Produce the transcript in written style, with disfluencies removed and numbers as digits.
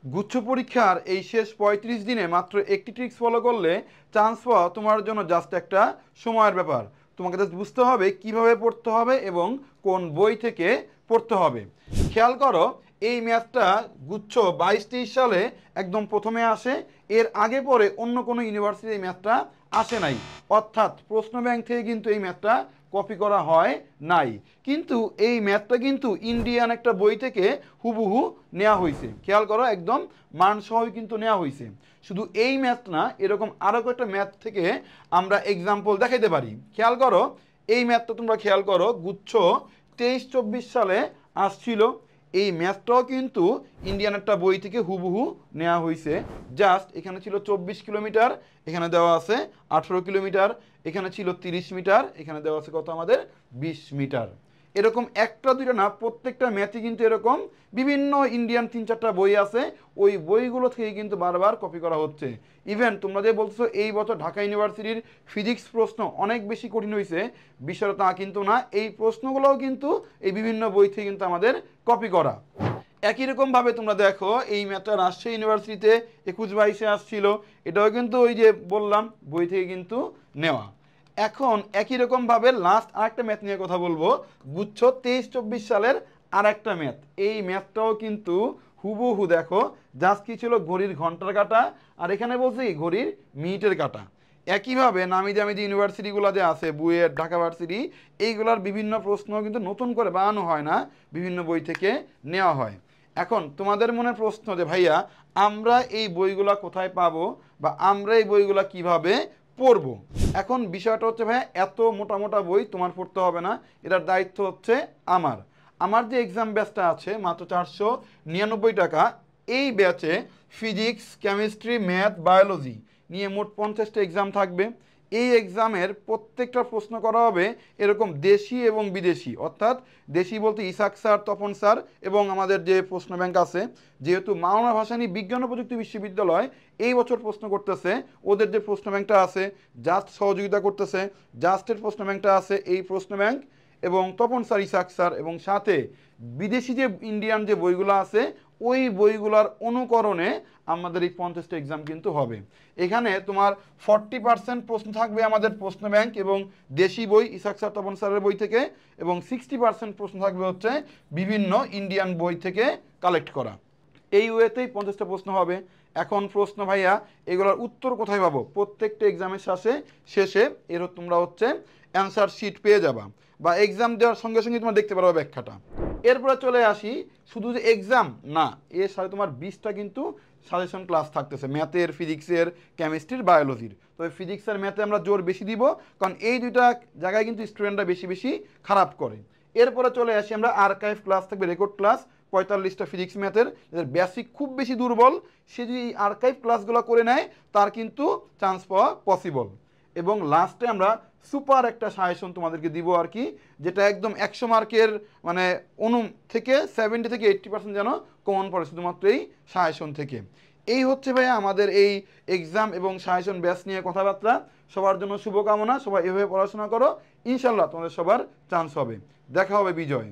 গুচ্ছ পরীক্ষার এই শেষ ৩৫ দিনে মাত্র একটি ট্রিক্স ফলো করলে চান্স পাওয়া তোমার জন্য জাস্ট একটা সময়ের ব্যাপার। তোমাকে জাস্ট বুঝতে হবে কিভাবে পড়তে হবে এবং কোন বই থেকে পড়তে হবে। খেয়াল করো, এই ম্যাথটা গুচ্ছ ২২-২৩ সালে একদম প্রথমে আসে। এর আগে পরে অন্য কোনো ইউনিভার্সিটি এই ম্যাথটা আসে নাই, অর্থাৎ প্রশ্ন ব্যাংক থেকে কিন্তু এই ম্যাথটা কপি করা হয় নাই। কিন্তু এই ম্যাথটা কিন্তু ইন্ডিয়ান একটা বই থেকে হুবহু নেওয়া হয়েছে। খেয়াল করো, একদম মানসহই কিন্তু নেওয়া হয়েছে। শুধু এই ম্যাথ না, এরকম আরও একটা ম্যাথ থেকে আমরা এক্সাম্পল দেখাইতে পারি। খেয়াল করো, এই ম্যাথটা তোমরা খেয়াল করো, গুচ্ছ ২৩-২৪ সালে আসছিল। এই ম্যাথটাও কিন্তু ইন্ডিয়ান একটা বই থেকে হুবহু নেওয়া হয়েছে। জাস্ট এখানে ছিল ২৪ কিলোমিটার, এখানে দেওয়া আছে ১৮ কিলোমিটার, এখানে ছিল ৩০ মিটার, এখানে দেওয়া আছে কত আমাদের ২০ মিটার। এরকম একটা দুইটা না, প্রত্যেকটা ম্যাথই কিন্তু এরকম বিভিন্ন ইন্ডিয়ান ৩-৪টা বই আছে, ওই বইগুলো থেকে কিন্তু বারবার কপি করা হচ্ছে। ইভেন তোমরা যে বলছো এই বছর ঢাকা ইউনিভার্সিটির ফিজিক্স প্রশ্ন অনেক বেশি কঠিন হয়েছে, বিষয়টা তা কিন্তু না। এই প্রশ্নগুলোও কিন্তু এই বিভিন্ন বই থেকে কিন্তু আমাদের কপি করা। একই রকমভাবে তোমরা দেখো, এই ম্যাথটা রাজশাহী ইউনিভার্সিটিতে ২১-২২-এ আসছিল, এটাও কিন্তু ওই যে বললাম বই থেকে কিন্তু নেওয়া। এখন একই রকমভাবে লাস্ট আরেকটা ম্যাথ নিয়ে কথা বলবো, গুচ্ছ ২৩-২৪ সালের আরেকটা ম্যাথ। এই ম্যাথটাও কিন্তু হুবহু দেখো, জাস্ট কি ছিল, ঘড়ির ঘন্টার কাঁটা, আর এখানে বলছে কি ঘড়ির মিনিটের কাঁটা। একইভাবে নামি দামি যে ইউনিভার্সিটিগুলো যে আছে, বুয়েট, ঢাকা ভার্সিটি, এইগুলোর বিভিন্ন প্রশ্ন কিন্তু নতুন করে বানানো হয় না, বিভিন্ন বই থেকে নেওয়া হয়। এখন তোমাদের মনে প্রশ্ন যে ভাইয়া আমরা এই বইগুলা কোথায় পাবো, বা আমরা এই বইগুলা কিভাবে পড়বো। এখন বিষয়টা হচ্ছে ভাইয়া, এত মোটা মোটা বই তোমার পড়তে হবে না, এটার দায়িত্ব হচ্ছে আমার। আমার যে এক্সাম ব্যাচটা আছে মাত্র ৪৯৯ টাকা, এই ব্যাচে ফিজিক্স, কেমিস্ট্রি, ম্যাথ, বায়োলজি নিয়ে মোট 50টা এক্সাম থাকবে। এই এক্সামের প্রত্যেকটা প্রশ্ন করা হবে এরকম দেশি এবং বিদেশি, অর্থাৎ দেশি বলতে ইসাক স্যার, তপন স্যার, এবং আমাদের যে প্রশ্ন ব্যাংক আছে, যেহেতু মাওলানা ভাসানী বিজ্ঞান ও প্রযুক্তি বিশ্ববিদ্যালয় এই বছর প্রশ্ন করতেছে, ওদের যে প্রশ্ন ব্যাংকটা আছে জাস্ট সহযোগিতা করতেছে, জাস্টের প্রশ্ন ব্যাংকটা আছে এই প্রশ্ন ব্যাংক এবং তপন স্যার, ইসাক স্যার, এবং সাথে বিদেশি যে ইন্ডিয়ান যে বইগুলো আছে ওই বইগুলোর অনুকরণে আমাদের এই 50টা এক্সাম কিন্তু হবে। এখানে তোমার 40% প্রশ্ন থাকবে আমাদের প্রশ্ন ব্যাংক এবং দেশি বই ইসাক স্যার, তপন স্যারের বই থেকে, এবং 60% প্রশ্ন থাকবে হচ্ছে বিভিন্ন ইন্ডিয়ান বই থেকে কালেক্ট করা। এই ওয়েতেই 50টা প্রশ্ন হবে। এখন প্রশ্ন ভাইয়া, এগুলোর উত্তর কোথায় পাবো? প্রত্যেকটা এক্সামের শেষে এর তোমরা হচ্ছে অ্যান্সার শিট পেয়ে যাবা, বা এক্সাম দেওয়ার সঙ্গে সঙ্গে তোমরা দেখতে পারো ব্যাখ্যাটা। এরপরে চলে আসি, শুধু যে এক্সাম না, এর সাথে তোমার 20টা কিন্তু সাজেশন ক্লাস থাকতেছে, ম্যাথের, ফিজিক্সের, কেমিস্ট্রির, বায়োলজির। তবে ফিজিক্স আর ম্যাথে আমরা জোর বেশি দিব, কারণ এই দুইটা জায়গায় কিন্তু স্টুডেন্টরা বেশি বেশি খারাপ করে। এরপরে চলে আসি আমরা আর্কাইভ ক্লাস থাকবে, রেকর্ড ক্লাস 45টা ফিজিক্স ম্যাথের। যাদের বেসিক খুব বেশি দুর্বল, সে যদি এই আর্কাইভ ক্লাসগুলো করে নেয় তার কিন্তু চান্স পাওয়া পসিবল। এবং লাস্টে আমরা সুপার একটা সাজেশন তোমাদেরকে দিব আর কি, যেটা একদম 100 মার্কের মানে থেকে 70 থেকে 80% যেন কমন পড়ে শুধুমাত্র এই সাজেশন থেকে। এই হচ্ছে ভাইয়া আমাদের এই এক্সাম এবং সাজেশন ব্যাচ নিয়ে কথাবার্তা। সবার জন্য শুভকামনা, সবাই এভাবে পড়াশোনা করো, ইনশাল্লাহ তোমাদের সবার চান্স হবে। দেখা হবে বিজয়।